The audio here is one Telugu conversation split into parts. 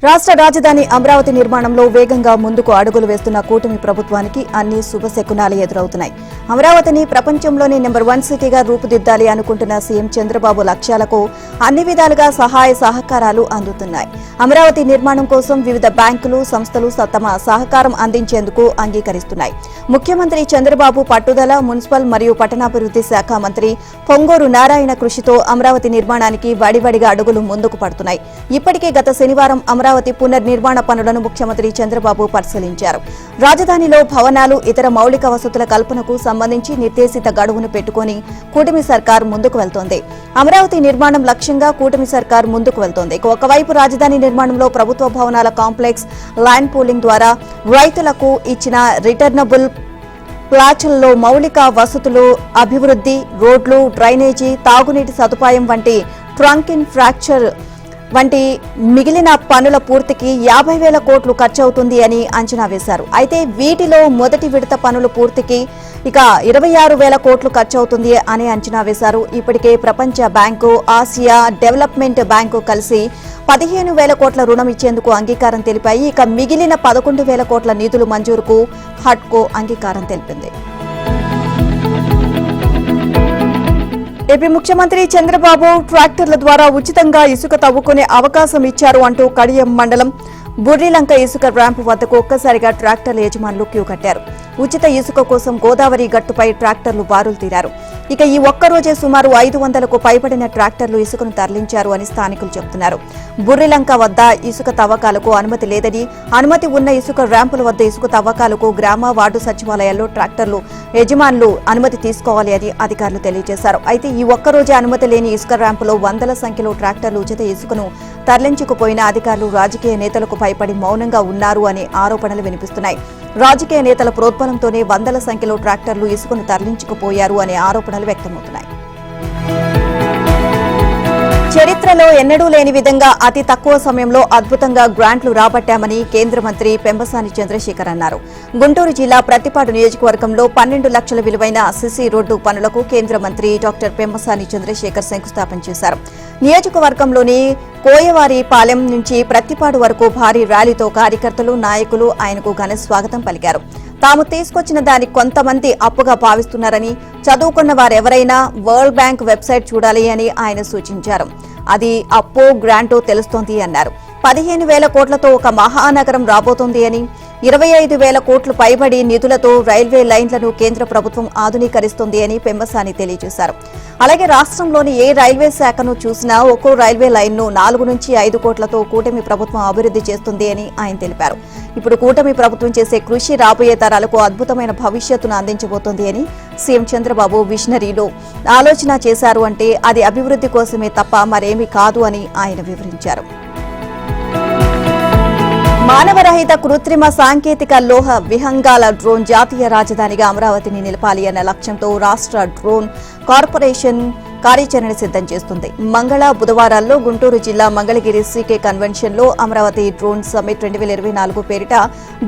రాష్ట్ర రాజధాని అమరావతి నిర్మాణంలో వేగంగా ముందుకు అడుగులు వేస్తున్న కూటమి ప్రభుత్వానికి అన్ని శుభశకునాలు ఎదురవుతున్నాయి. అమరావతిని ప్రపంచంలోనే నెంబర్ 1 సిటీగా రూపుదిద్దాలి అనుకుంటున్న సీఎం చంద్రబాబు లక్ష్యాలకు అన్ని విధాలుగా సహాయ సహకారాలు అందుతున్నాయి. అమరావతి నిర్మాణం కోసం వివిధ బ్యాంకులు, సంస్థలు తమ సహకారం అందించేందుకు అంగీకరిస్తున్నాయి. ముఖ్యమంత్రి చంద్రబాబు పట్టుదల, మున్సిపల్ మరియు పట్టణాభివృద్ధి శాఖ మంత్రి పొంగూరు నారాయణ కృషితో అమరావతి నిర్మాణానికి వడివడిగా అడుగులు ముందుకు పడుతున్నాయి. ఇప్పటికే గత శనివారం అమరావతి పునర్నిర్మాణ పనులను ముఖ్యమంత్రి చంద్రబాబు పరిశీలించారు. రాజధానిలో భవనాలు, ఇతర మౌలిక వసతుల కల్పనకు సంబంధించి నిర్దేశిత గడువును పెట్టుకుని కూటమి సర్కార్ ముందుకు వెళ్తోంది. అమరావతి నిర్మాణం లక్ష్యంగా కూటమి సర్కార్ ముందుకు వెళ్తోంది. ఒకవైపు రాజధాని నిర్మాణంలో ప్రభుత్వ భవనాల కాంప్లెక్స్, ల్యాండ్ పూలింగ్ ద్వారా రైతులకు ఇచ్చిన రిటర్నబుల్ ప్లాట్లలో మౌలిక వసతులు అభివృద్ధి, రోడ్లు, డ్రైనేజీ, తాగునీటి సదుపాయం వంటి ట్రంక్ ఇన్ ఫ్రాక్చర్ వంటి మిగిలిన పనుల పూర్తికి 50,000 కోట్లు ఖర్చవుతుంది అని అంచనా వేశారు. అయితే వీటిలో మొదటి విడత పనుల పూర్తికి ఇక 26,000 కోట్లు ఖర్చవుతుంది అని అంచనా వేశారు. ఇప్పటికే ప్రపంచ బ్యాంకు, ఆసియా డెవలప్మెంట్ బ్యాంకు కలిసి 15,000 కోట్ల రుణం ఇచ్చేందుకు అంగీకారం తెలిపాయి. ఇక మిగిలిన 11,000 కోట్ల నిధులు మంజూరుకు హడ్కో అంగీకారం తెలిపింది. ఏపీ ముఖ్యమంత్రి చంద్రబాబు ట్రాక్టర్ల ద్వారా ఉచితంగా ఇసుక తవ్వుకునే అవకాశం ఇచ్చారు అంటూ కడియం మండలం బుర్రిలంక ఇసుక ర్యాంపు వద్దకు ఒక్కసారిగా ట్రాక్టర్ల యజమానులు క్యూ కట్టారు. ఉచిత ఇసుక కోసం గోదావరి గట్టుపై ట్రాక్టర్లు బారులు తీరారు. ఇక ఈ ఒక్కరోజే సుమారు 500కు పైబడిన ట్రాక్టర్లు ఇసుకను తరలించారు అని స్థానికులు చెబుతున్నారు. బుర్రిలంక వద్ద ఇసుక తవ్వకాలకు అనుమతి లేదని, అనుమతి ఉన్న ఇసుక ర్యాంపుల వద్ద ఇసుక తవ్వకాలకు గ్రామ, వార్డు సచివాలయాల్లో ట్రాక్టర్లు యజమానులు అనుమతి తీసుకోవాలి అని అధికారులు తెలియజేశారు. అయితే ఈ ఒక్కరోజే అనుమతి లేని ఇసుక ర్యాంపులో వందల సంఖ్యలో ట్రాక్టర్లు ఉచిత ఇసుకను తరలించుకుపోయిన అధికారులు రాజకీయ నేతలకు భయపడి మౌనంగా ఉన్నారు అనే ఆరోపణలు వినిపిస్తున్నాయి. రాజకీయ నేతల ప్రోద్బలంతోనే వందల సంఖ్యలో ట్రాక్టర్లు ఇసుకను తరలించుకుపోయారు అనే ఆరోపణలు వ్యక్తమవుతున్నాయి. చరిత్రలో ఎన్నడూ లేని విధంగా అతి తక్కువ సమయంలో అద్భుతంగా గ్రాంట్లు రాబట్టామని కేంద్ర మంత్రి పెంబసాని చంద్రశేఖర్ అన్నారు. గుంటూరు జిల్లా ప్రత్తిపాడు నియోజకవర్గంలో 12 లక్షల విలువైన సిసి రోడ్డు పనులకు కేంద్ర మంత్రి డాక్టర్ పెంబసాని చంద్రశేఖర్ శంకుస్థాపన చేశారు. నియోజకవర్గంలోని కోయవారిపాలెం నుంచి ప్రత్తిపాడు వరకు భారీ ర్యాలీతో కార్యకర్తలు, నాయకులు ఆయనకు ఘన స్వాగతం పలికారు. తాము తీసుకొచ్చిన దాన్ని కొంతమంది అప్పుగా భావిస్తున్నారని, చదువుకున్న వారెవరైనా వరల్డ్ బ్యాంక్ వెబ్సైట్ చూడాలి అని ఆయన సూచించారు. అది అప్పో గ్రాంటో తెలుస్తోంది అన్నారు. 15,000 కోట్లతో ఒక మహానగరం రాబోతోంది అని, 25,000 కోట్లు పైబడి నిధులతో రైల్వే లైన్లను కేంద్ర ప్రభుత్వం ఆధునీకరిస్తోంది అని పెంబసాని తెలియజేశారు. అలాగే రాష్ట్రంలోని ఏ రైల్వే శాఖను చూసినా ఒక్కో రైల్వే లైన్ను 4 నుంచి 5 కోట్లతో కూటమి ప్రభుత్వం అభివృద్ధి చేస్తుంది అని ఆయన తెలిపారు. ఇప్పుడు కూటమి ప్రభుత్వం చేసే కృషి రాబోయే తరాలకు అద్భుతమైన భవిష్యత్తును అందించబోతోంది అని, సీఎం చంద్రబాబు విజనరీలో ఆలోచన చేశారు అంటే అది అభివృద్ధి కోసమే తప్ప మరేమీ కాదు అని ఆయన వివరించారు. మానవరహిత కృత్రిమ సాంకేతిక లోహ విహంగాల డ్రోన్ జాతీయ రాజధానిగా అమరావతిని నిలపాలి అన్న లక్ష్యంతో రాష్ట్ర డ్రోన్ కార్పొరేషన్ కార్యాచరణ సిద్ధం చేస్తుంది. మంగళ, బుధవారాల్లో గుంటూరు జిల్లా మంగళగిరి సీకే కన్వెన్షన్ లో అమరావతి డ్రోన్ సమ్మిట్ 2024 పేరిట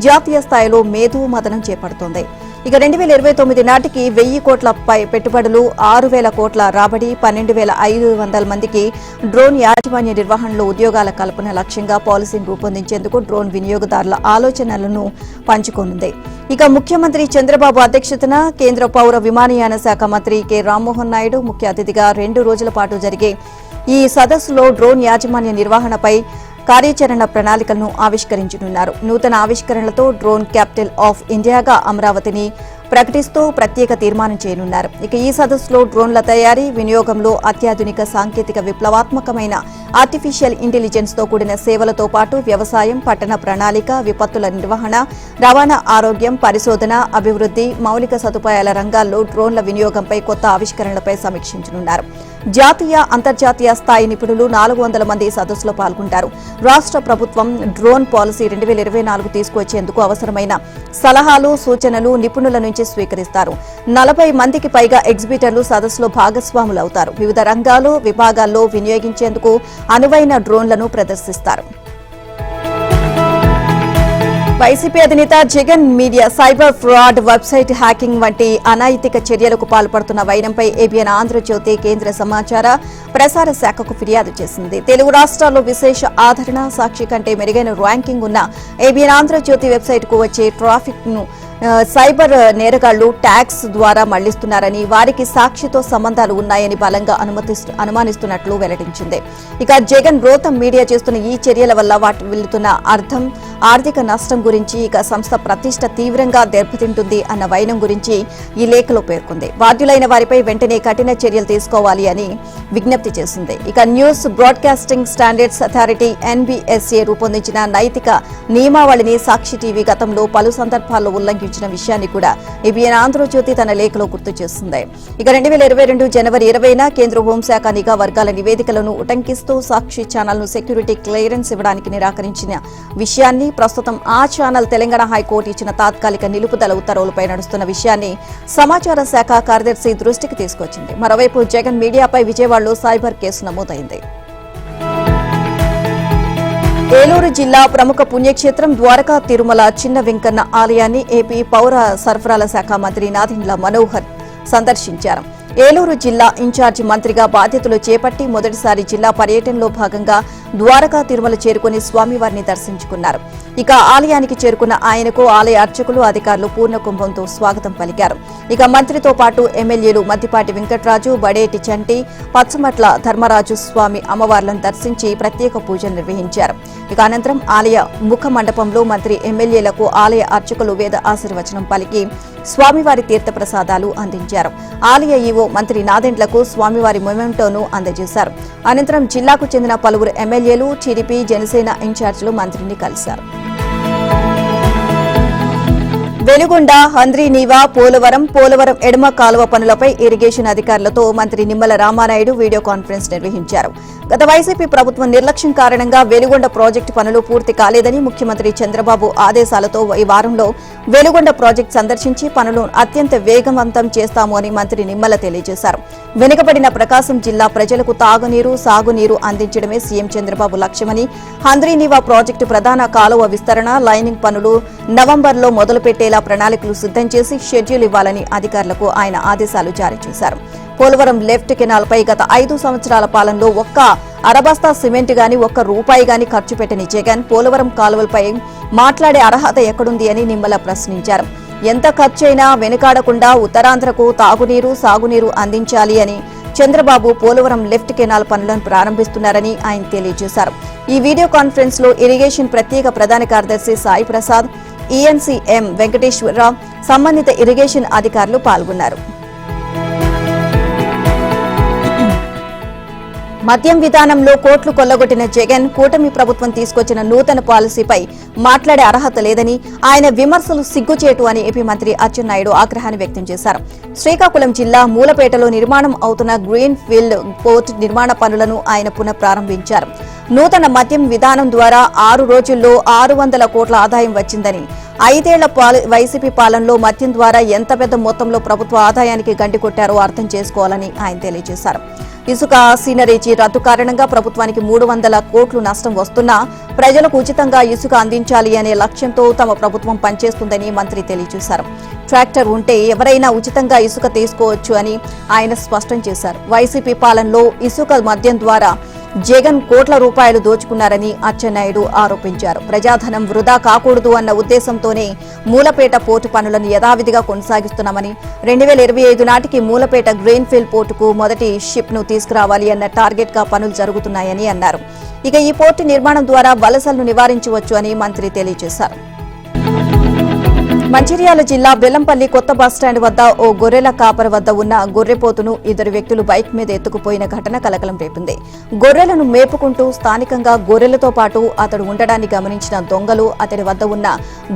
జాతీయ స్థాయిలో మేధో మథనం చేపడుతోంది. ఇక 2029 నాటికి 1,000 కోట్ల పెట్టుబడులు, 6,000 కోట్ల రాబడి, 12,500 మందికి డ్రోన్ యాజమాన్య నిర్వహణలో ఉద్యోగాల కల్పన లక్ష్యంగా పాలసీని రూపొందించేందుకు డ్రోన్ వినియోగదారుల ఆలోచనలను పంచుకోనుంది. ఇక ముఖ్యమంత్రి చంద్రబాబు అధ్యక్షతన కేంద్ర పౌర విమానయాన శాఖ మంత్రి కె రామ్మోహన్ నాయుడు ముఖ్య అతిథిగా 2 రోజుల పాటు జరిగే ఈ సదస్సులో డ్రోన్ యాజమాన్య నిర్వహణపై కార్యాచరణ ప్రణాళికలను ఆవిష్కరించనున్నారు. నూతన ఆవిష్కరణలతో డ్రోన్ క్యాపిటల్ ఆఫ్ ఇండియాగా అమరావతిని ప్రకటిస్తూ ప్రత్యేక తీర్మానం చేయనున్నారు. ఇక ఈ సదస్సులో డ్రోన్ల తయారీ, వినియోగంలో అత్యాధునిక సాంకేతిక విప్లవాత్మకమైన ఆర్టిఫిషియల్ ఇంటెలిజెన్స్ తో కూడిన సేవలతో పాటు వ్యవసాయం, పట్టణ ప్రణాళిక, విపత్తుల నిర్వహణ, రవాణా, ఆరోగ్యం, పరిశోధన, అభివృద్ధి, మౌలిక సదుపాయాల రంగాల్లో డ్రోన్ల వినియోగంపై కొత్త ఆవిష్కరణలపై సమీక్షించనున్నారు. జాతీయ, అంతర్జాతీయ స్థాయి నిపుణులు 400 మంది సదస్సులో పాల్గొంటారు. రాష్ట్ర ప్రభుత్వం డ్రోన్ పాలసీ 2024 తీసుకొచ్చేందుకు అవసరమైన సలహాలు, సూచనలు నిపుణుల నుంచి స్వీకరిస్తారు. 40 మందికి పైగా ఎగ్జిబిటర్లు సదస్సులో భాగస్వాములవుతారు. వివిధ రంగాలు, విభాగాల్లో వినియోగించేందుకు అనువైన డ్రోన్లను ప్రదర్శిస్తారు. వైసీపీ అధినేత Jagan media cyber fraud, website hacking వంటి అనైతిక చర్యలకు పాల్పడుతున్న వైనంపై ఏబిఎన్ ఆంధ్రజ్యోతి కేంద్ర సమాచార ప్రసార శాఖకు ఫిర్యాదు చేసింది. తెలుగు రాష్ట్రాల్లో విశేష ఆదరణ, సాక్షి కంటే మెరుగైన ర్యాంకింగ్ ఉన్న ఏబిఎన్ ఆంధ్రజ్యోతి వెబ్సైట్ కు వచ్చే ట్రాఫిక్ ను సైబర్ నేరగాళ్లు ట్యాగ్స్ ద్వారా మళ్లిస్తున్నారని, వారికి సాక్షితో సంబంధాలు ఉన్నాయని బలంగా అనుమానిస్తున్నట్లు వెల్లడించింది. ఇక జగన్ రోతం మీడియా చేస్తున్న ఈ చర్యల వల్ల వాటి వెళ్తున్న ఆర్థిక నష్టం గురించి, ఇక సంస్థ ప్రతిష్ట తీవ్రంగా దెబ్బతింటుంది అన్న వైనం గురించి ఈ లేఖలో పేర్కొంది. బాధ్యులైన వారిపై వెంటనే కఠిన చర్యలు తీసుకోవాలి అని విజ్ఞప్తి చేసింది. ఇక news broadcasting standards authority NBSA రూపొందించిన నైతిక నియమావళిని సాక్షి టీవీ గతంలో పలు సందర్భాల్లో ఉల్లంఘించిన విషయాన్ని కూడా ఏబిఎన్ ఆంధ్రజ్యోతి తన లేఖలో గుర్తు చేసింది. ఇక 2022 జనవరి 20న కేంద్ర హోంశాఖ నిఘా వర్గాల నివేదికలను ఉటంకిస్తూ సాక్షి ఛానల్ను సెక్యూరిటీ క్లియరెన్స్ ఇవ్వడానికి నిరాకరించిన విషయాన్ని, ప్రస్తుతం ఆ ఛానల్ తెలంగాణ హైకోర్టు ఇచ్చిన తాత్కాలిక నిలుపుదల ఉత్తర్వులపై నడుస్తున్న విషయాన్ని సమాచార శాఖ కార్యదర్శి దృష్టికి తీసుకొచ్చింది. మరోవైపు జగన్ మీడియాపై విజయవాడలో సైబర్ కేసు నమోదైంది. ఏలూరు జిల్లా ప్రముఖ పుణ్యక్షేత్రం ద్వారకా తిరుమల చిన్న వెంకన్న ఆలయాన్ని ఏపీ పౌర సరఫరాల శాఖ మంత్రి నాదెండ్ల మనోహర్ సందర్శించారు. ఏలూరు జిల్లా ఇన్ఛార్జి మంత్రిగా బాధ్యతలు చేపట్టి మొదటిసారి జిల్లా పర్యటనలో భాగంగా ద్వారకా తిరుమల చేరుకుని స్వామివారిని దర్శించుకున్నారు. ఇక ఆలయానికి చేరుకున్న ఆయనకు ఆలయ అర్చకులు, అధికారులు పూర్ణ కుంభంతో స్వాగతం పలికారు. ఇక మంత్రితో పాటు ఎమ్మెల్యేలు మద్దిపాటి వెంకట్రాజు, బడేటి చంటి, పచ్చమట్ల ధర్మరాజు స్వామి అమ్మవార్లను దర్శించి ప్రత్యేక పూజలు నిర్వహించారు. ఇక అనంతరం ఆలయ ముఖ మండపంలో మంత్రి, ఎమ్మెల్యేలకు ఆలయ అర్చకులు వేద ఆశీర్వచనం పలికి స్వామివారి తీర్థప్రసాదాలు అందించారు. ఆలయ ఈవో మంత్రి నాదెండ్లకు స్వామివారి మొమెంటోను అందజేశారు. అనంతరం జిల్లాకు చెందిన పలువురు ఎమ్మెల్యేలు, టీడీపీ, జనసేన ఇన్ఛార్జీలు మంత్రిని కలిశారు. వెలుగొండ, హంద్రీనీవా, పోలవరం ఎడమ కాలువ పనులపై ఇరిగేషన్ అధికారులతో మంత్రి నిమ్మల రామానాయుడు వీడియో కాన్ఫరెన్స్ నిర్వహించారు. గత వైసీపీ ప్రభుత్వం నిర్లక్ష్యం కారణంగా వెలుగొండ ప్రాజెక్టు పనులు పూర్తి కాలేదని ముఖ్యమంత్రి చంద్రబాబు ఆదేశాలతో ఈ వారంలో వెలుగొండ ప్రాజెక్టు సందర్శించి పనులను అత్యంత వేగవంతం చేస్తాము అని మంత్రి నిమ్మల తెలియజేశారు. వెనుకబడిన ప్రకాశం జిల్లా ప్రజలకు తాగునీరు, సాగునీరు అందించడమే సీఎం చంద్రబాబు లక్ష్యమని, హంద్రీనీవా ప్రాజెక్టు ప్రధాన కాలువ విస్తరణ, లైనింగ్ పనులు నవంబర్లో మొదలుపెట్టేలా ప్రణాళికలు సిద్ధం చేసి షెడ్యూల్ ఇవ్వాలని అధికారులకు ఆయన ఆదేశాలు జారీ చేశారు. పోలవరం లెఫ్ట్ కెనాల్పై గత 5 సంవత్సరాల పాలనలో ఒక్క అరబస్తా సిమెంట్ గాని, ఒక్క రూపాయి గాని ఖర్చు పెట్టని జగన్ పోలవరం కాలువలపై మాట్లాడే అర్హత ఎక్కడుంది అని నిమ్మల ప్రశ్నించారు. ఎంత ఖర్చైనా వెనుకాడకుండా ఉత్తరాంధ్రకు తాగునీరు, సాగునీరు అందించాలి అని చంద్రబాబు పోలవరం లెఫ్ట్ కెనాల్ పనులను ప్రారంభిస్తున్నారని ఆయన తెలియజేశారు. ఈ వీడియో కాన్ఫరెన్స్ లో ఇరిగేషన్ ప్రత్యేక ప్రధాన కార్యదర్శి సాయి ప్రసాద్, ఈఎన్సీ ఎం వెంకటేశ్వరరావు, సంబంధిత ఇరిగేషన్ అధికారులు పాల్గొన్నారు. మద్యం విధానంలో కోట్లు కొల్లగొట్టిన జగన్, కూటమి ప్రభుత్వం తీసుకొచ్చిన నూతన పాలసీపై మాట్లాడే అర్హత లేదని, ఆయన విమర్శలు సిగ్గుచేటు అని ఏపీ మంత్రి అచ్చెన్నాయుడు ఆగ్రహాన్ని వ్యక్తం చేశారు. శ్రీకాకుళం జిల్లా మూలపేటలో నిర్మాణం అవుతున్న గ్రీన్ ఫీల్డ్ పోర్ట్ నిర్మాణ పనులను ఆయన పునః ప్రారంభించారు. నూతన మద్యం విధానం ద్వారా 6 రోజుల్లో 600 కోట్ల ఆదాయం వచ్చిందని, 5 ఏళ్ల వైసీపీ పాలనలో మద్యం ద్వారా ఎంత పెద్ద మొత్తంలో ప్రభుత్వ ఆదాయానికి గండి కొట్టారో అర్థం చేసుకోవాలని ఆయన తెలియజేశారు. ఇసుక సీనరేజీ రద్దు కారణంగా ప్రభుత్వానికి 300 కోట్లు నష్టం వస్తున్నా ప్రజలకు ఉచితంగా ఇసుక అందించాలి అనే లక్ష్యంతో తమ ప్రభుత్వం పనిచేస్తుందని మంత్రి తెలియజేశారు. ట్రాక్టర్ ఉంటే ఎవరైనా ఉచితంగా ఇసుక తీసుకోవచ్చు అని ఆయన స్పష్టం చేశారు. వైసీపీ పాలనలో ఇసుక మద్యం ద్వారా జగన్ కోట్ల రూపాయలు దోచుకున్నారని అచ్చెన్నాయుడు ఆరోపించారు. ప్రజాధనం వృధా కాకూడదు అన్న ఉద్దేశంతోనే మూలపేట పోర్టు పనులను యథావిధిగా కొనసాగిస్తున్నామని, 2025 నాటికి మూలపేట గ్రీన్ఫీల్డ్ పోర్టుకు మొదటి షిప్ ను తీసుకురావాలి అన్న టార్గెట్ గా పనులు జరుగుతున్నాయని అన్నారు. ఇక ఈ పోర్టు నిర్మాణం ద్వారా వలసలను నివారించవచ్చు అని మంత్రి తెలియజేశారు. మంచిర్యాల జిల్లా బెల్లంపల్లి కొత్త బస్టాండ్ వద్ద ఓ గొర్రెల కాపర వద్ద ఉన్న గొర్రెపోతును 2 వ్యక్తులు బైక్ మీద ఎత్తుకుపోయిన ఘటన కలకలం రేపింది. గొర్రెలను మేపుకుంటూ స్థానికంగా గొర్రెలతో పాటు అతడు ఉండడాన్ని గమనించిన దొంగలు అతడి వద్ద ఉన్న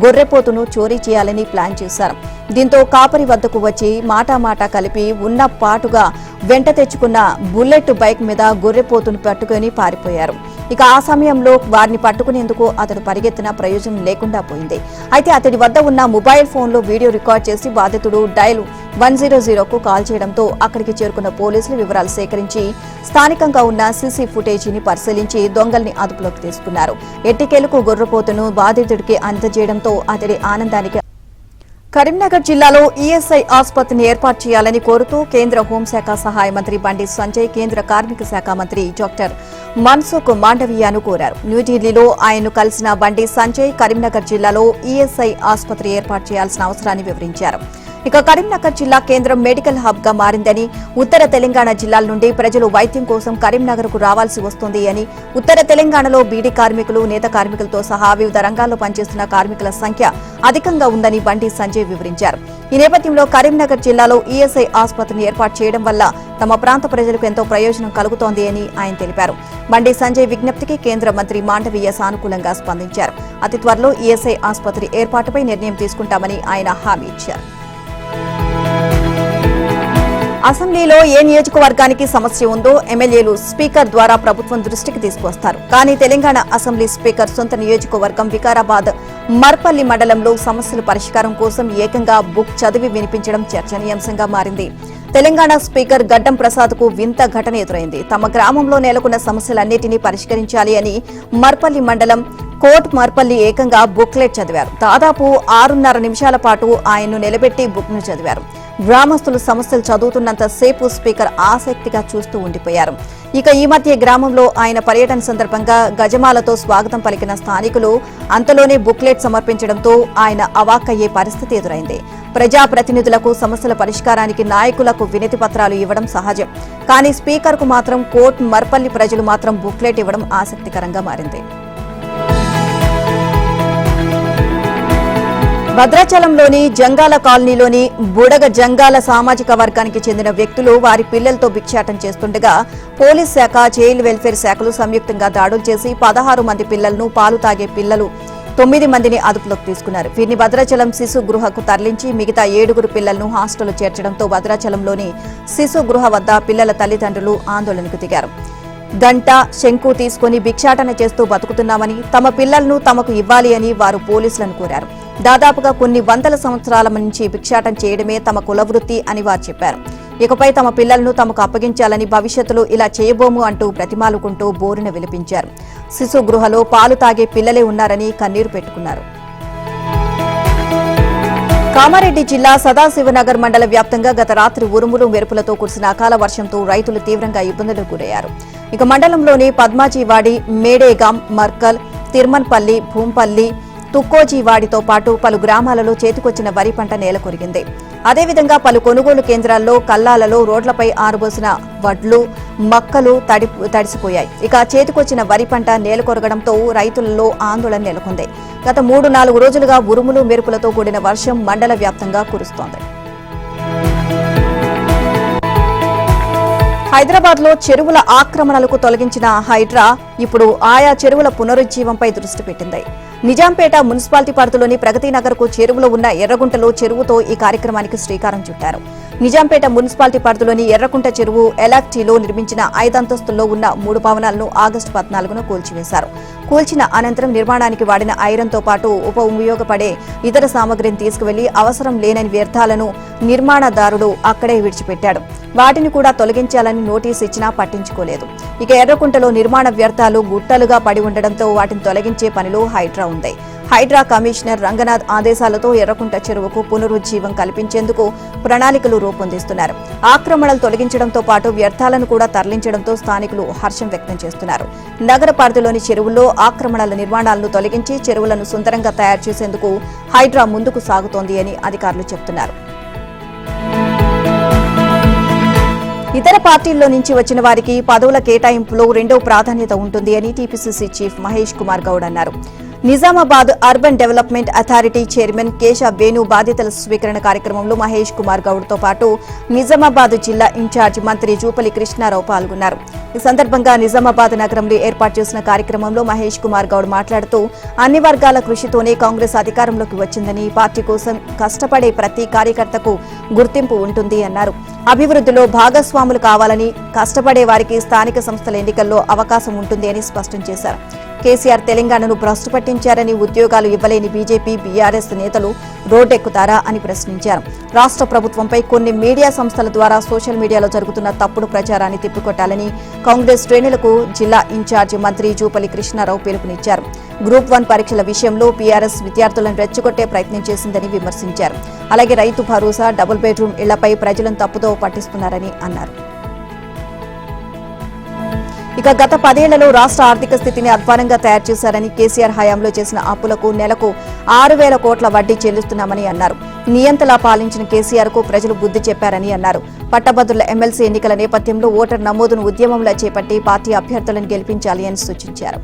గొర్రెపోతును చోరీ చేయాలని ప్లాన్ చేశారు. దీంతో కాపరి వద్దకు వచ్చి మాటామాటా కలిపి ఉన్న పాటుగా వెంట తెచ్చుకున్న బుల్లెట్ బైక్ మీద గొర్రెపోతును పట్టుకుని పారిపోయారు. ఇక ఆ సమయంలో వారిని పట్టుకునేందుకు అతడు పరిగెత్తిన ప్రయోజనం లేకుండా పోయింది. అయితే అతడి వద్ద ఉన్న మొబైల్ ఫోన్లో వీడియో రికార్డ్ చేసి బాధితుడు డయల్ 100కు కాల్ చేయడంతో అక్కడికి చేరుకున్న పోలీసులు వివరాలు సేకరించి స్థానికంగా ఉన్న సీసీ ఫుటేజీని పరిశీలించి దొంగల్ని అదుపులోకి తీసుకున్నారు. ఎట్టికేలకు గొర్రెపోతును బాధితుడికి అందజేయడంతో అతడి ఆనందానికి కరీంనగర్ జిల్లాలో ఈఎస్ఐ ఆసుపత్రిని ఏర్పాటు చేయాలని కోరుతూ కేంద్ర హోంశాఖ సహాయ మంత్రి బండి సంజయ్ కేంద్ర కార్మిక శాఖ మంత్రి డాక్టర్ మన్సుఖ్ మాండవీయను కోరారు. న్యూఢిల్లీలో ఆయన్ను కలిసిన బండి సంజయ్ కరీంనగర్ జిల్లాలో ఈఎస్ఐ ఆసుపత్రి ఏర్పాటు చేయాల్సిన అవసరాన్ని వివరించారు. ఇక కరీంనగర్ జిల్లా కేంద్రం మెడికల్ హబ్ గా మారిందని, ఉత్తర తెలంగాణ జిల్లాల నుండి ప్రజలు వైద్యం కోసం కరీంనగర్ కు రావాల్సి వస్తోంది అని, ఉత్తర తెలంగాణలో బీడీ కార్మికులు, నేత కార్మికులతో సహా వివిధ రంగాల్లో పనిచేస్తున్న కార్మికుల సంఖ్య అధికంగా ఉందని బండి సంజయ్ వివరించారు. ఈ నేపథ్యంలో కరీంనగర్ జిల్లాలో ఈఎస్ఐ ఆసుపత్రిని ఏర్పాటు చేయడం వల్ల తమ ప్రాంత ప్రజలకు ఎంతో ప్రయోజనం కలుగుతోంది అని ఆయన తెలిపారు. బండి సంజయ్ విజ్ఞప్తికి కేంద్ర మంత్రి మాండవీయ సానుకూలంగా స్పందించారు. అతి త్వరలో ఈఎస్ఐ ఆసుపత్రి ఏర్పాటుపై నిర్ణయం తీసుకుంటామని ఆయన హామీ ఇచ్చారు. అసెంబ్లీలో ఏ నియోజకవర్గానికి సమస్య ఉందో ఎమ్మెల్యేలు స్పీకర్ ద్వారా ప్రభుత్వం దృష్టికి తీసుకొస్తారు. కానీ తెలంగాణ అసెంబ్లీ స్పీకర్ సొంత నియోజకవర్గం వికారాబాద్ మర్పల్లి మండలంలో సమస్యల పరిష్కారం కోసం ఏకంగా బుక్ చదివి వినిపించడం చర్చనీయాంశంగా మారింది. తెలంగాణ స్పీకర్ గడ్డం ప్రసాద్ కు వింత ఘటన ఎదురైంది. తమ గ్రామంలో నెలకొన్న సమస్యలన్నింటినీ పరిష్కరించాలి అని మర్పల్లి మండలం కోట్ మర్పల్లి ఏకంగా బుక్లెట్ చదివారు. దాదాపు 6.5 నిమిషాల పాటు ఆయన్ను నిలబెట్టి బుక్ ను చదివారు. గ్రామస్తులు సమస్యలు చదువుతున్నంత సేపు స్పీకర్ ఆసక్తిగా చూస్తూ ఉండిపోయారు. ఇక ఈ మధ్య గ్రామంలో ఆయన పర్యటన సందర్భంగా గజమాలతో స్వాగతం పలికిన స్థానికులు అంతలోనే బుక్లెట్ సమర్పించడంతో ఆయన అవాక్కయ్యే పరిస్థితి ఎదురైంది. ప్రజాప్రతినిధులకు సమస్యల పరిష్కారానికి నాయకులకు వినతి పత్రాలు ఇవ్వడం సహజం. కానీ స్పీకర్ కు మాత్రం కోట్ మర్పల్లి ప్రజలు మాత్రం బుక్లెట్ ఇవ్వడం ఆసక్తికరంగా మారింది. భద్రాచలంలోని జంగాల కాలనీలోని బుడగ జంగాల సామాజిక వర్గానికి చెందిన వ్యక్తులు వారి పిల్లలతో భిక్షాటం చేస్తుండగా పోలీస్ శాఖ, చైల్డ్ వెల్ఫేర్ శాఖలు సంయుక్తంగా దాడులు చేసి 16 మంది పిల్లలను, పాలు తాగే పిల్లలు 9 మందిని అదుపులోకి తీసుకున్నారు. వీరిని భద్రాచలం శిశు గృహకు తరలించి మిగతా 7 పిల్లలను హాస్టల్లో చేర్చడంతో భద్రాచలంలోని శిశు గృహ వద్ద పిల్లల తల్లిదండ్రులు ఆందోళనకు దిగారు. గంట, శంకు తీసుకుని భిక్షాటన చేస్తూ బతుకుతున్నామని, తమ పిల్లలను తమకు ఇవ్వాలి అని వారు పోలీసులను కోరారు. దాదాపుగా కొన్ని వందల సంవత్సరాల నుంచి భిక్షాటం చేయడమే తమ కులవృత్తి అని వారు చెప్పారు. ఇకపై తమ పిల్లలను తమకు అప్పగించాలని, భవిష్యత్తులో ఇలా చేయబోము అంటూ ప్రతిమాలుకుంటూ బోరున విలపించారు. శిశు గృహలో పాలు తాగే పిల్లలే ఉన్నారని కన్నీరు పెట్టుకున్నారు. కామారెడ్డి జిల్లా సదాశివనగర్ మండల వ్యాప్తంగా గత రాత్రి ఉరుములు మెరుపులతో కురిసిన అకాల వర్షంతో రైతులు తీవ్రంగా ఇబ్బందులకు గురయ్యారు. ఇక మండలంలోని పద్మాజీవాడి, మేడేగాం, మర్కల్, తిర్మన్పల్లి, భూంపల్లి, తుక్కోజీవాడితో పాటు పలు గ్రామాలలో చేతికొచ్చిన వరి పంట నేలకొరిగింది. అదేవిధంగా పలు కొనుగోలు కేంద్రాల్లో, కల్లాలలో రోడ్లపై ఆరబోసిన వడ్లు, మక్కలు తడిసిపోయాయి. ఇక చేతికొచ్చిన వరి పంట నేలకొరగడంతో రైతులలో ఆందోళన నెలకొంది. గత 3-4 రోజులుగా ఉరుములు మెరుపులతో కూడిన వర్షం మండల వ్యాప్తంగా కురుస్తోంది. హైదరాబాద్ లో చెరువుల ఆక్రమణలకు తొలగించిన హైడ్రా ఇప్పుడు ఆయా చెరువుల పునరుజ్జీవంపై దృష్టి పెట్టింది. నిజాంపేట మున్సిపాలిటీ పరిధిలోని ప్రగతినగర్ కు చెరువులో ఉన్న ఎర్రగుంటలో చెరువుతో ఈ కార్యక్రమానికి శ్రీకారం చుట్టారు. నిజాంపేట మున్సిపాలిటీ పరిధిలోని ఎర్రకుంట చెరువు ఎలాక్టీలో నిర్మించిన 5 అంతస్తుల్లో ఉన్న 3 భవనాలను ఆగస్టు 14న కూల్చివేశారు. కూల్చిన అనంతరం నిర్మాణానికి వాడిన ఐరన్తో పాటు ఉపయోగపడే ఇతర సామగ్రిని తీసుకువెళ్లి అవసరం లేనని వ్యర్థాలను నిర్మాణదారుడు అక్కడే విడిచిపెట్టాడు. వాటిని కూడా తొలగించాలని నోటీసు ఇచ్చినా పట్టించుకోలేదు. ఇక ఎర్రకుంటలో నిర్మాణ వ్యర్థాలు గుట్టలుగా పడి ఉండడంతో వాటిని తొలగించే పనిలో హైడ్రా ఉంది. హైడ్రా కమిషనర్ రంగనాథ్ ఆదేశాలతో ఎర్రకుంట చెరువుకు పునరుజ్జీవం కల్పించేందుకు ప్రణాళికలు రూపొందిస్తున్నారు. ఆక్రమణలు తొలగించడంతో పాటు వ్యర్థాలను కూడా తరలించడంతో స్థానికులు హర్షం వ్యక్తం చేస్తున్నారు. నగర పరిధిలోని చెరువుల్లో ఆక్రమణల నిర్మాణాలను తొలగించి చెరువులను సుందరంగా తయారు చేసేందుకు హైడ్రా ముందుకు సాగుతోంది అని అధికారులు చెబుతున్నారు. ఇతర పార్టీల్లో నుంచి వచ్చిన వారికి పదవుల కేటాయింపులో రెండో ప్రాధాన్యత ఉంటుంది అని టీపీసీసీ చీఫ్ మహేష్ కుమార్ గౌడ్ అన్నారు. Nizamabad urban development authority chairman Kesha Venu బాధ్యతల స్వీకరణ కార్యక్రమంలో మహేష్ కుమార్ గౌడ్ తో పాటు నిజామాబాద్ జిల్లా ఇన్ఛార్జ్ మంత్రి జూపల్లి కృష్ణారావు పాల్గొన్నారు. ఈ సందర్భంగా నిజామాబాద్ నగరంలో ఏర్పాటు చేసిన కార్యక్రమంలో మహేష్ కుమార్ గౌడ్ మాట్లాడుతూ అన్ని వర్గాల కృషితోనే కాంగ్రెస్ అధికారంలోకి వచ్చిందని, పార్టీ కోసం కష్టపడే ప్రతి కార్యకర్తకు గుర్తింపు ఉంటుంది అన్నారు. అభివృద్ధిలో భాగస్వాములు కావాలని, కష్టపడే వారికి స్థానిక సంస్థల ఎన్నికల్లో అవకాశం ఉంటుంది అని స్పష్టం చేశారు. కేసీఆర్ తెలంగాణను భ్రష్టు పట్టించారని, ఉద్యోగాలు ఇవ్వలేని బీజేపీ, బీఆర్ఎస్ నేతలు రోడ్డెక్కుతారా అని ప్రశ్నించారు. రాష్ట్ర ప్రభుత్వంపై కొన్ని మీడియా సంస్థల ద్వారా సోషల్ మీడియాలో జరుగుతున్న తప్పుడు ప్రచారాన్ని తిప్పికొట్టాలని కాంగ్రెస్ శ్రేణులకు జిల్లా ఇన్ఛార్జి మంత్రి జూపల్లి కృష్ణారావు పిలుపునిచ్చారు. గ్రూప్ 1 పరీక్షల విషయంలో బీఆర్ఎస్ విద్యార్థులను రెచ్చగొట్టే ప్రయత్నం చేసిందని విమర్శించారు. అలాగే రైతు భరోసా, డబుల్ బెడ్రూమ్ ఇళ్లపై ప్రజలను తప్పుదో పట్టిస్తున్నారని అన్నారు. ఇక గత 10 ఏళ్లలో రాష్ట్ర ఆర్థిక స్థితిని అధ్వానంగా తయారు చేశారని, కేసీఆర్ హయాంలో చేసిన అప్పులకు నెలకు 6,000 కోట్ల వడ్డీ చెల్లిస్తున్నామని అన్నారు. నియంతలా పాలించిన కేసీఆర్ కు ప్రజలు బుద్ధి చెప్పారని అన్నారు. పట్టభద్రుల ఎమ్మెల్సీ ఎన్నికల నేపథ్యంలో ఓటర్ నమోదును ఉద్యమంలో చేపట్టి పార్టీ అభ్యర్థులను గెలిపించాలి అని సూచించారు.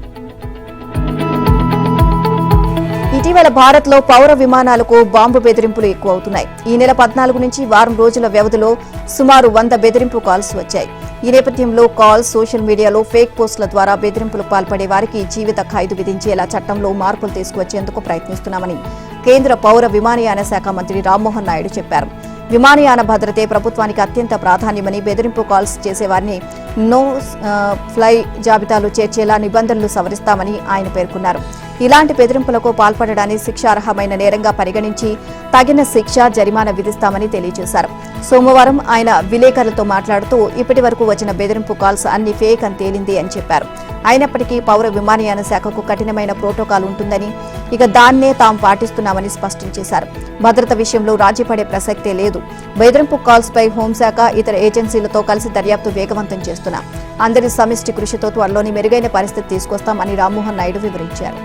ఇటీవల భారత్లో పౌర విమానాలకు బాంబు బెదిరింపులు ఎక్కువవుతున్నాయి. ఈ నెల 14 నుంచి వారం రోజుల వ్యవధిలో సుమారు 100 బెదిరింపు కాల్స్ వచ్చాయి. ఈ నేపథ్యంలో కాల్స్, సోషల్ మీడియాలో ఫేక్ పోస్టుల ద్వారా బెదిరింపులకు పాల్పడే వారికి జీవిత ఖైదు విధించేలా చట్టంలో మార్పులు తీసుకువచ్చేందుకు ప్రయత్నిస్తున్నామని కేంద్ర పౌర విమానయాన శాఖ మంత్రి రామ్మోహన్ నాయుడు చెప్పారు. విమానయాన భద్రతే ప్రభుత్వానికి అత్యంత ప్రాధాన్యమని, బెదిరింపు కాల్స్ చేసేవారిని నో ఫ్లై జాబితాలో చేర్చేలా నిబంధనలు సవరిస్తామని ఆయన పేర్కొన్నారు. ఇలాంటి బెదిరింపులకు పాల్పడడాన్ని శిక్షార్హమైన నేరంగా పరిగణించి తగిన శిక్ష, జరిమానా విధిస్తామని తెలియజేశారు. సోమవారం ఆయన విలేకరులతో మాట్లాడుతూ ఇప్పటి వరకు వచ్చిన బెదిరింపు కాల్స్ అన్ని ఫేక్ అని తేలింది అని చెప్పారు. అయినప్పటికీ పౌర విమానయాన శాఖకు కఠినమైన ప్రోటోకాల్ ఉంటుందని, ఇక దాన్నే తాము పాటిస్తున్నామని స్పష్టం చేశారు. భద్రత విషయంలో రాజీ పడే ప్రసక్తే లేదు. బెదిరింపు కాల్స్ పై హోంశాఖ, ఇతర ఏజెన్సీలతో కలిసి దర్యాప్తు వేగవంతం చేస్తున్నాం. అందరి సమిష్టి కృషితో త్వరలోని మెరుగైన పరిస్థితి తీసుకొస్తామని రామ్మోహన్ నాయుడు వివరించారు.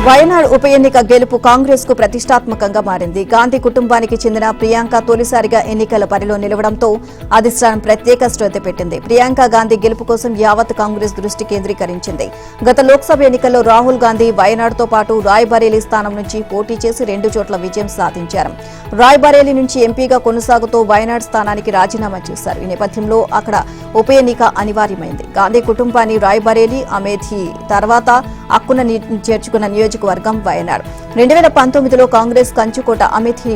వయనాడ్ ఉప ఎన్నిక గెలుపు కాంగ్రెస్ కు ప్రతిష్టాత్మకంగా మారింది. గాంధీ కుటుంబానికి చెందిన ప్రియాంక తొలిసారిగా ఎన్నికల బరిలో నిలవడంతో అధిష్టానం ప్రత్యేక శ్రద్ధ పెట్టింది. ప్రియాంక గాంధీ గెలుపు కోసం యావత్ కాంగ్రెస్ దృష్టి కేంద్రీకరించింది. గత లోక్సభ ఎన్నికల్లో రాహుల్ గాంధీ వయనాడ్తో పాటు రాయ్బరేలీ స్థానం నుంచి పోటీ చేసి 2 చోట్ల విజయం సాధించారు. రాయ్బరేలీ నుంచి ఎంపీగా కొనసాగుతూ వయనాడ్ స్థానానికి రాజీనామా చేశారు. ఈ నేపథ్యంలో అక్కడ ఉప ఎన్నిక అనివార్యమైంది. గాంధీ కుటుంబాన్ని రాయ్బరేలీ, అమేథీ తర్వాత అక్కున చేర్చుకున్న నియోజకవర్గం వయనాడ్. 2019లో కాంగ్రెస్ కంచుకోట అమేథీ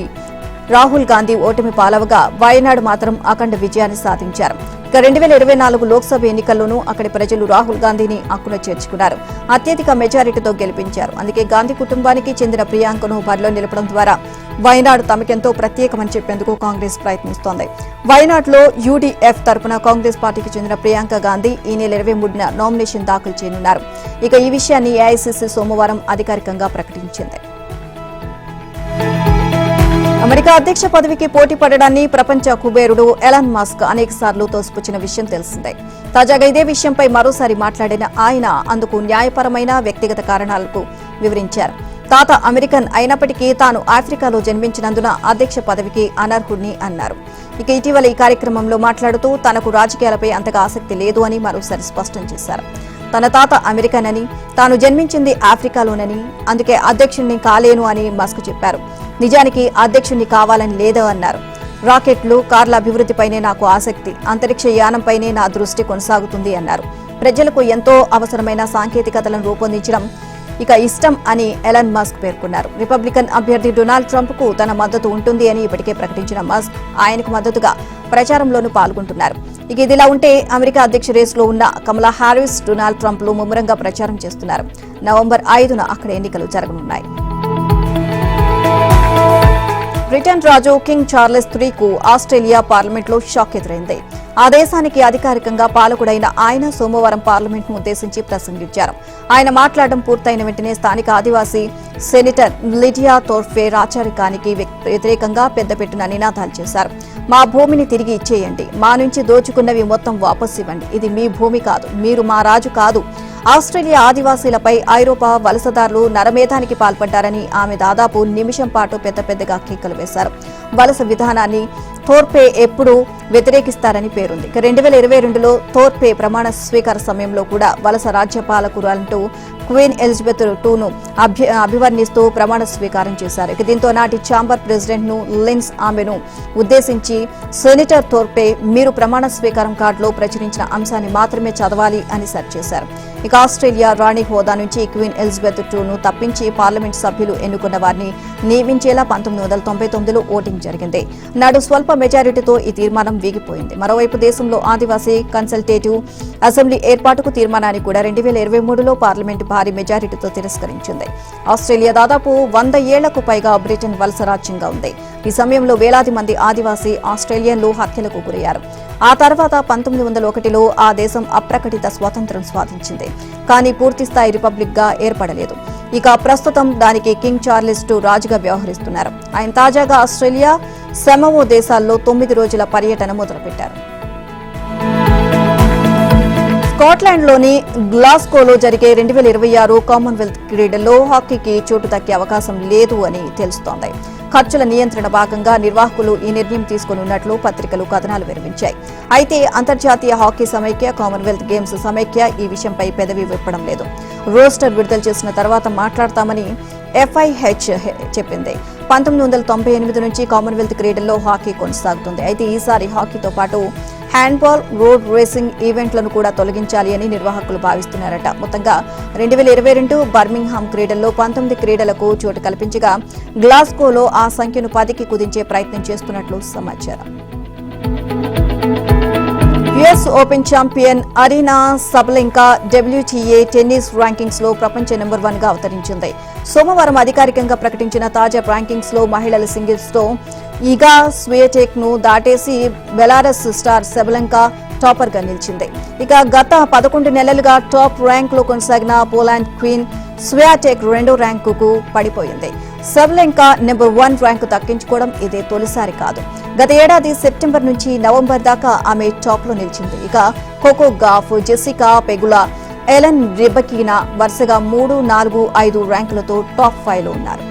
రాహుల్ గాంధీ ఓటమి పాలవగా వయనాడ్ మాత్రం అఖండ విజయాన్ని సాధించారు. ఇక 2024 లోక్సభ ఎన్నికల్లోనూ అక్కడి ప్రజలు రాహుల్ గాంధీని అక్కున చేర్చుకున్నారు. అత్యధిక మెజారిటీతో గెలిపించారు. అందుకే గాంధీ కుటుంబానికి చెందిన ప్రియాంకను బరిలో నిలపడం ద్వారా వయనాడ్ తమకెంతో ప్రత్యేకమని చెప్పేందుకు కాంగ్రెస్ ప్రయత్నిస్తోంది. వయనాడ్లో యూడీఎఫ్ తరపున కాంగ్రెస్ పార్టీకి చెందిన ప్రియాంక గాంధీ ఈ నెల 23న నామినేషన్ దాఖలు చేయనున్నారు. ఇక ఈ విషయాన్ని ఏఐసీసీ సోమవారం అధికారికంగా ప్రకటించింది. అమెరికా అధ్యక్ష పదవికి పోటీ పడడాన్ని ప్రపంచ కుబేరుడు ఎలాన్ మస్క్ అనేకసార్లు తోసిపుచ్చిన విషయం తెలిసిందే. తాజాగా ఇదే విషయంపై మరోసారి మాట్లాడిన ఆయన అందుకు న్యాయపరమైన, వ్యక్తిగత కారణాలకు వివరించారు. తాత అమెరికన్ అయినప్పటికీ తాను ఆఫ్రికాలో జన్మించినందున అధ్యక్ష పదవికి అనర్హుణ్ణి అన్నారు. ఇక ఇటీవల ఈ కార్యక్రమంలో మాట్లాడుతూ తనకు రాజకీయాలపై అంతగా ఆసక్తి లేదు అని మరోసారి స్పష్టం చేశారు. తన తాత అమెరికన్ అని, తాను జన్మించింది ఆఫ్రికాలోనని, అందుకే అధ్యక్షుణ్ణి కాలేను అని మస్క్ చెప్పారు. నిజానికి అధ్యక్షుణ్ణి కావాలని లేదో అన్నారు. రాకెట్లు, కార్ల అభివృద్ధిపైనే నాకు ఆసక్తి, అంతరిక్ష యానంపైనే నా దృష్టి కొనసాగుతుంది అన్నారు. ప్రజలకు ఎంతో అవసరమైన సాంకేతికతలను రూపొందించడం ఇక ఇష్టం అని ఎలాన్ మస్క్ పేర్కొన్నారు. రిపబ్లికన్ అభ్యర్థి డొనాల్డ్ ట్రంప్ కు తన మద్దతు ఉంటుంది అని ఇప్పటికే ప్రకటించిన మస్క్ ఆయనకు మద్దతుగా ప్రచారంలోనూ పాల్గొంటున్నారు. ఇక ఇదిలా ఉంటే అమెరికా అధ్యక్ష రేసులో ఉన్న కమలా హారిస్, డొనాల్డ్ ట్రంప్లు ముమ్మరంగా ప్రచారం చేస్తున్నారు. నవంబర్ 5న అక్కడ ఎన్నికలు జరగనున్నాయి. బ్రిటన్ రాజు కింగ్ చార్లెస్ IIIకు ఆస్ట్రేలియా పార్లమెంట్లో షాక్ ఎదురైంది. ఆ దేశానికి అధికారికంగా పాలకుడైన ఆయన సోమవారం పార్లమెంట్ను ఉద్దేశించి ప్రసంగించారు. ఆయన మాట్లాడడం పూర్తయిన వెంటనే స్థానిక ఆదివాసీ సెనేటర్ లిడియా థోర్పే రాచరికానికి వ్యతిరేకంగా పెద్దపెట్టిన నినాదాలు చేశారు. మా భూమిని తిరిగి ఇచ్చేయండి, మా నుంచి దోచుకున్నవి మొత్తం వాపసు ఇవ్వండి, ఇది మీ భూమి కాదు, మీరు మా రాజు కాదు. ఆస్ట్రేలియా ఆదివాసీలపై ఐరోపా వలసదారులు నరమేధానికి పాల్పడ్డారని ఆమె దాదాపు నిమిషం పాటు పెద్దగా కేకలు వేశారు. వలస విధానాన్ని థోర్పే ఎప్పుడూ వ్యతిరేకిస్తారని పేరుంది. 2022లో థోర్పే ప్రమాణ స్వీకార సమయంలో కూడా వలస రాజ్యపాలకురాలంటూ క్వీన్ ఎలిజబెత్ IIను అభివర్ణిస్తూ ప్రమాణ స్వీకారం చేశారు. దీంతో నాటి ఛాంబర్ ప్రెసిడెంట్ ను లిన్స్ ఆమెను ఉద్దేశించి సెనేటర్ థోర్పే మీరు ప్రమాణ స్వీకారం కార్డులో ప్రచురించిన అంశాన్ని మాత్రమే చదవాలి అని సెర్చ్ చేశారు. ఇక ఆస్ట్రేలియా రాణి హోదా నుంచి క్వీన్ ఎలిజబెత్ IIను తప్పించి పార్లమెంట్ సభ్యులు ఎన్నుకున్న వారిని నియమించేలా 1999లో ఓటింగ్ జరిగింది. నాడు స్వల్ప మెజారిటీతో ఈ తీర్మానం రణం వీగిపోయింది. మరోవైపు దేశంలో ఆదివాసీ కన్సల్టేటివ్ అసెంబ్లీ ఏర్పాటుకు తీర్మానాన్ని కూడా 2023లో పార్లమెంటు భారీ మెజారిటీతో తిరస్కరించింది. ఆస్ట్రేలియా దాదాపు 100 ఏళ్లకు పైగా బ్రిటన్ వలస రాజ్యంగా ఉంది. ఈ సమయంలో వేలాది మంది ఆదివాసీ ఆస్ట్రేలియన్లు హత్యలకు గురయ్యారు. ఆ తర్వాత 1901లో ఆ దేశం అప్రకటిత స్వాతంత్ర్యం సాధించింది. కానీ పూర్తిస్థాయి రిపబ్లిక్ గా ఏర్పడలేదు. ఇక ప్రస్తుతం దానికి కింగ్ చార్లెస్ II రాజుగా వ్యవహరిస్తున్నారు. ఆయన తాజాగా ఆస్ట్రేలియా, సమోవా దేశాల్లో 9 రోజుల పర్యటన మొదలుపెట్టారు. స్కాట్లాండ్లోని గ్లాస్గోలో జరిగే 2026 కామన్వెల్త్ క్రీడల్లో హాకీకి చోటు దక్కే అవకాశం లేదు అని తెలుస్తోంది. ఖర్చుల నియంత్రణ భాగంగా నిర్వాహకులు ఈ నిర్ణయం తీసుకున్నట్లు పత్రికలు కథనాలు వెలువరించాయి. అయితే అంతర్జాతీయ హాకీ సమైక్య, కామన్వెల్త్ గేమ్స్ సమైక్య ఈ విషయంపై పెదవి విప్పడం లేదు. రోస్టర్ విడుదల చేసిన తర్వాత మాట్లాడతామని FIH చెప్పింది. 1998 నుంచి కామన్వెల్త్ క్రీడల్లో హాకీ కొనసాగుతుంది. అయితే ఈసారి హాకీతో పాటు హ్యాండ్బాల్, రోడ్ రేసింగ్ ఈవెంట్లను కూడా తొలగించాలి అని నిర్వాహకులు భావిస్తున్నారట. మొత్తంగా 2022 బర్మింగ్హామ్ క్రీడల్లో 19 క్రీడలకు చోటు కల్పించగా గ్లాస్గోలో ఆ సంఖ్యను 10కి కుదించే ప్రయత్నం చేస్తున్నట్లు సమాచారం. US open champion Aryna Sabalenka WTA tennis rankings లో ప్రపంచ నెంబర్ 1 గా అవతరించింది. సోమవారం అధికారికంగా ప్రకటించిన తాజా ర్యాంకింగ్స్ లో మహిళల సింగిల్స్ తో ఈగా స్వియాటెక్ ను దాటేసి బెలారస్ స్టార్ సబలెంకా టాపర్ గా నిలిచింది. ఇక గత 11 నెలలుగా టాప్ ర్యాంక్ లో కొనసాగిన పోలాండ్ క్వీన్ స్వియాటెక్ 2వ ర్యాంకుకు పడిపోయింది. సబలెంకా నెంబర్ 1 ర్యాంకు దక్కించుకోవడం ఇదే తొలిసారి కాదు. గత ఏడాది సెప్టెంబర్ నుంచి నవంబర్ దాకా ఆమె టాప్ లో నిలిచింది. ఇక Coco Gauff, Jessica Pegula, Elena Rybakina వరుసగా 3, 4, 5 ర్యాంకులతో టాప్ 5 లో ఉన్నారు.